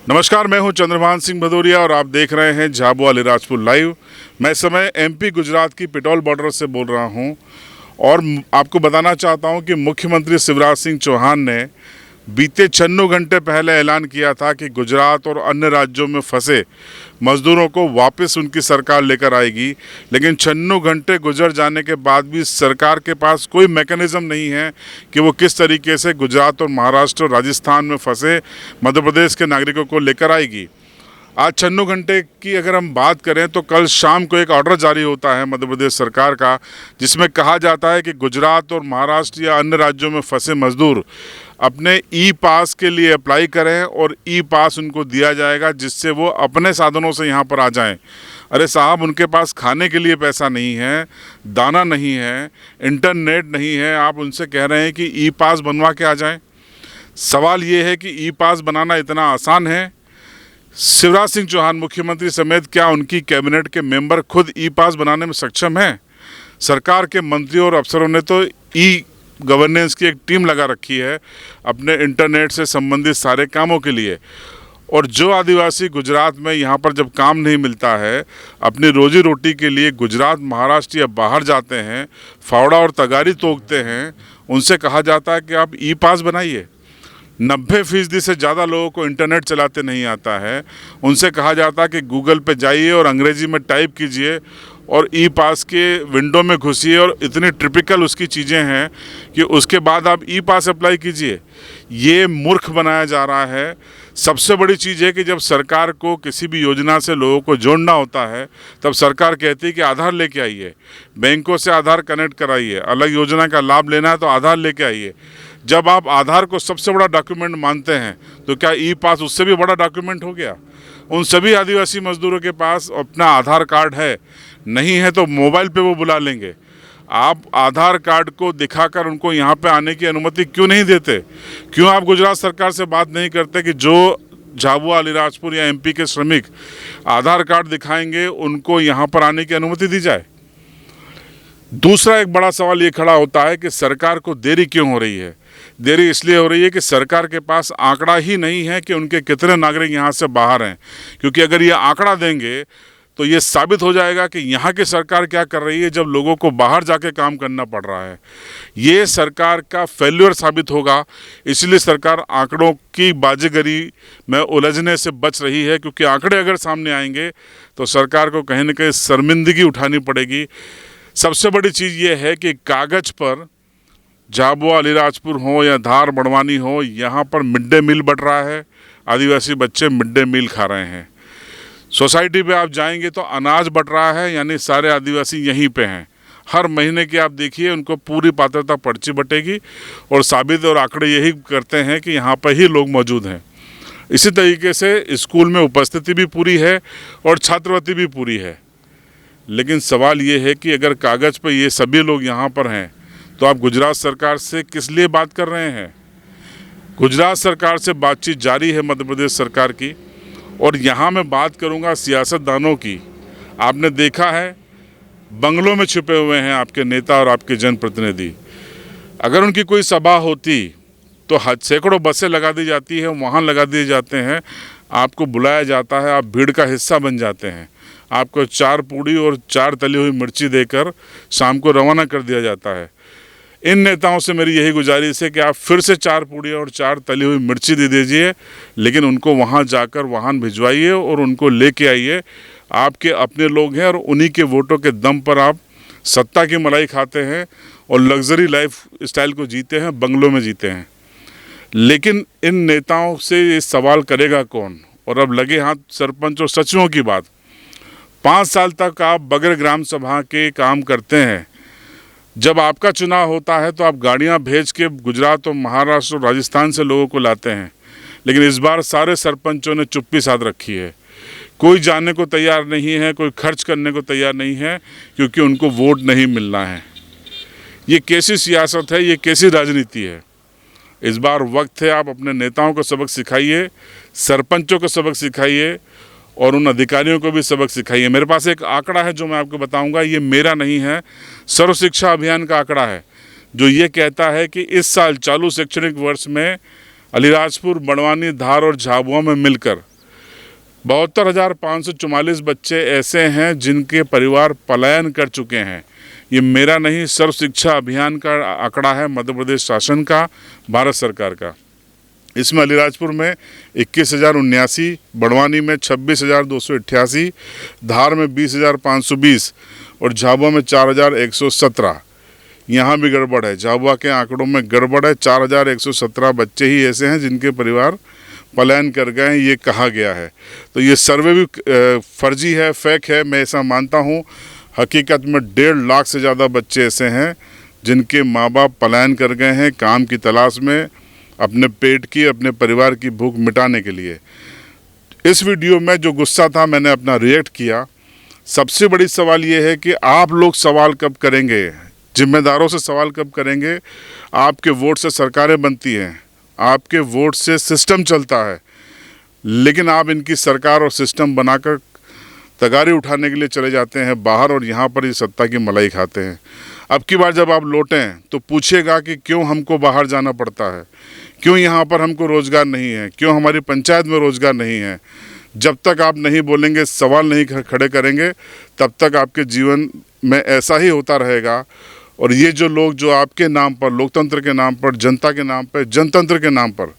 नमस्कार, मैं हूं चंद्रभान सिंह भदौरिया और आप देख रहे हैं झाबुआ अलीराजपुर लाइव। मैं इस समय एमपी गुजरात की पिटौल बॉर्डर से बोल रहा हूं और आपको बताना चाहता हूं कि मुख्यमंत्री शिवराज सिंह चौहान ने बीते 96 घंटे पहले ऐलान किया था कि गुजरात और अन्य राज्यों में फंसे मजदूरों को वापस उनकी सरकार लेकर आएगी। लेकिन 96 घंटे गुजर जाने के बाद भी सरकार के पास कोई मैकेनिज़्म नहीं है कि वो किस तरीके से गुजरात और महाराष्ट्र और राजस्थान में फंसे मध्य प्रदेश के नागरिकों को लेकर आएगी। आज 96 घंटे की अगर हम बात करें तो कल शाम को एक ऑर्डर जारी होता है मध्य प्रदेश सरकार का, जिसमें कहा जाता है कि गुजरात और महाराष्ट्र या अन्य राज्यों में फंसे मजदूर अपने ई पास के लिए अप्लाई करें और ई पास उनको दिया जाएगा, जिससे वो अपने साधनों से यहाँ पर आ जाएं। अरे साहब, उनके पास खाने के लिए पैसा नहीं है, दाना नहीं है, इंटरनेट नहीं है, आप उनसे कह रहे हैं कि ई पास बनवा के आ जाएं। सवाल ये है कि ई पास बनाना इतना आसान है? शिवराज सिंह चौहान मुख्यमंत्री समेत क्या उनकी कैबिनेट के मेंबर खुद ई पास बनाने में सक्षम हैं? सरकार के मंत्रियों और अफसरों ने तो ई गवर्नेंस की एक टीम लगा रखी है अपने इंटरनेट से संबंधित सारे कामों के लिए। और जो आदिवासी गुजरात में यहाँ पर जब काम नहीं मिलता है, अपनी रोजी रोटी के लिए गुजरात, महाराष्ट्र या बाहर जाते हैं, फावड़ा और तगारी तोड़ते हैं, उनसे कहा जाता है कि आप ई पास बनाइए। 90% से ज़्यादा लोगों को इंटरनेट चलाते नहीं आता है। उनसे कहा जाता है कि गूगल पे जाइए और अंग्रेज़ी में टाइप कीजिए और ई पास के विंडो में घुसिए और इतनी टिपिकल उसकी चीज़ें हैं कि उसके बाद आप ई पास अप्लाई कीजिए। ये मूर्ख बनाया जा रहा है। सबसे बड़ी चीज़ है कि जब सरकार को किसी भी योजना से लोगों को जोड़ना होता है, तब सरकार कहती है कि आधार लेके आइए, बैंकों से आधार कनेक्ट कराइए, अलग योजना का लाभ लेना है तो आधार लेके आइए। जब आप आधार को सबसे बड़ा डॉक्यूमेंट मानते हैं, तो क्या ई पास उससे भी बड़ा डॉक्यूमेंट हो गया? उन सभी आदिवासी मजदूरों के पास अपना आधार कार्ड है, नहीं है तो मोबाइल पे वो बुला लेंगे। आप आधार कार्ड को दिखाकर उनको यहाँ पे आने की अनुमति क्यों नहीं देते? क्यों आप गुजरात सरकार से बात नहीं करते कि जो झाबुआ, अलीराजपुर या एमपी के श्रमिक आधार कार्ड दिखाएंगे उनको यहाँ पर आने की अनुमति दी जाए? दूसरा एक बड़ा सवाल ये खड़ा होता है कि सरकार को देरी क्यों हो रही है? देरी इसलिए हो रही है कि सरकार के पास आंकड़ा ही नहीं है कि उनके कितने नागरिक यहाँ से बाहर हैं। क्योंकि अगर ये आंकड़ा देंगे तो ये साबित हो जाएगा कि यहाँ की सरकार क्या कर रही है जब लोगों को बाहर जाके काम करना पड़ रहा है। ये सरकार का फेल्यूर साबित होगा। इसलिए सरकार आंकड़ों की बाजीगरी में उलझने से बच रही है, क्योंकि आंकड़े अगर सामने आएंगे तो सरकार को कहीं ना कहीं शर्मिंदगी उठानी पड़ेगी। सबसे बड़ी चीज़ ये है कि कागज़ पर झाबुआ, अलीराजपुर हो या धार, बड़वानी हो, यहाँ पर मिड डे मील बढ़ रहा है। आदिवासी बच्चे मिड डे मील खा रहे हैं। सोसाइटी पे आप जाएंगे तो अनाज बट रहा है, यानी सारे आदिवासी यहीं पे हैं। हर महीने की आप देखिए उनको पूरी पात्रता पर्ची बटेगी और साबित और आंकड़े यही करते हैं कि यहाँ पर ही लोग मौजूद हैं। इसी तरीके से स्कूल में उपस्थिति भी पूरी है और छात्रवृत्ति भी पूरी है। लेकिन सवाल ये है कि अगर कागज़ पर ये सभी लोग यहाँ पर हैं तो आप गुजरात सरकार से किस लिए बात कर रहे हैं? गुजरात सरकार से बातचीत जारी है मध्य प्रदेश सरकार की। और यहाँ मैं बात करूँगा सियासतदानों की। आपने देखा है बंगलों में छुपे हुए हैं आपके नेता और आपके जनप्रतिनिधि। अगर उनकी कोई सभा होती तो सैकड़ों बसें लगा दी जाती है, वाहन लगा दिए जाते हैं, आपको बुलाया जाता है, आप भीड़ का हिस्सा बन जाते हैं। आपको 4 पूड़ी और 4 तली हुई मिर्ची देकर शाम को रवाना कर दिया जाता है। इन नेताओं से मेरी यही गुजारिश है कि आप फिर से 4 पूड़ी और 4 तली हुई मिर्ची दे दीजिए, लेकिन उनको वहां जाकर वाहन भिजवाइए और उनको लेके आइए। आपके अपने लोग हैं और उन्हीं के वोटों के दम पर आप सत्ता की मलाई खाते हैं और लग्जरी लाइफ स्टाइल को जीते हैं, बंगलों में जीते हैं। लेकिन इन नेताओं से ये सवाल करेगा कौन? और अब लगे हाथ सरपंच और सचिवों की बात। 5 साल तक आप बगैर ग्राम सभा के काम करते हैं। जब आपका चुनाव होता है तो आप गाड़ियां भेज के गुजरात और महाराष्ट्र और राजस्थान से लोगों को लाते हैं। लेकिन इस बार सारे सरपंचों ने चुप्पी साध रखी है। कोई जाने को तैयार नहीं है, कोई खर्च करने को तैयार नहीं है, क्योंकि उनको वोट नहीं मिलना है। ये कैसी सियासत है? ये कैसी राजनीति है? इस बार वक्त है आप अपने नेताओं को सबक सिखाइए, सरपंचों को सबक सिखाइए और उन अधिकारियों को भी सबक सिखाइए। मेरे पास एक आंकड़ा है जो मैं आपको बताऊंगा, ये मेरा नहीं है, सर्व शिक्षा अभियान का आंकड़ा है, जो ये कहता है कि इस साल चालू शैक्षणिक वर्ष में अलीराजपुर, बड़वानी, धार और झाबुआ में मिलकर 72,544 बच्चे ऐसे हैं जिनके परिवार पलायन कर चुके हैं। ये मेरा नहीं, सर्व शिक्षा अभियान का आंकड़ा है, मध्य प्रदेश शासन का, भारत सरकार का। इसमें अलीराजपुर में 21,079, बड़वानी में 26,288, धार में 20,520 और झाबुआ में 4,117। यहाँ भी गड़बड़ है, झाबुआ के आंकड़ों में गड़बड़ है। 4,117 बच्चे ही ऐसे हैं जिनके परिवार पलायन कर गए हैं, ये कहा गया है। तो ये सर्वे भी फर्जी है, फेक है, मैं ऐसा मानता हूँ। हकीकत में 1.5 लाख से ज़्यादा बच्चे ऐसे हैं जिनके माँ बाप पलायन कर गए हैं काम की तलाश में, अपने पेट की, अपने परिवार की भूख मिटाने के लिए। इस वीडियो में जो गुस्सा था मैंने अपना रिएक्ट किया। सबसे बड़ी सवाल ये है कि आप लोग सवाल कब करेंगे, जिम्मेदारों से सवाल कब करेंगे। आपके वोट से सरकारें बनती हैं, आपके वोट से सिस्टम चलता है, लेकिन आप इनकी सरकार और सिस्टम बनाकर तगारी उठाने के लिए चले जाते हैं बाहर और यहाँ पर इस सत्ता की मलाई खाते हैं। अब की बार जब आप लौटें तो पूछिएगा कि क्यों हमको बाहर जाना पड़ता है, क्यों यहाँ पर हमको रोज़गार नहीं है, क्यों हमारी पंचायत में रोज़गार नहीं है। जब तक आप नहीं बोलेंगे, सवाल नहीं खड़े करेंगे, तब तक आपके जीवन में ऐसा ही होता रहेगा। और ये जो लोग जो आपके नाम पर, लोकतंत्र के नाम पर, जनता के नाम पर, जनतंत्र के नाम पर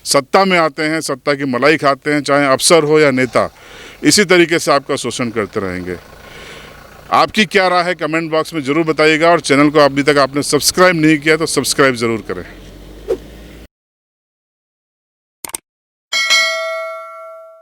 सत्ता में आते हैं, सत्ता की मलाई खाते हैं, चाहे अफसर हो या नेता, इसी तरीके से आपका शोषण करते रहेंगे। आपकी क्या राय है कमेंट बॉक्स में ज़रूर बताइएगा और चैनल को अभी तक आपने सब्सक्राइब नहीं किया तो सब्सक्राइब ज़रूर करें।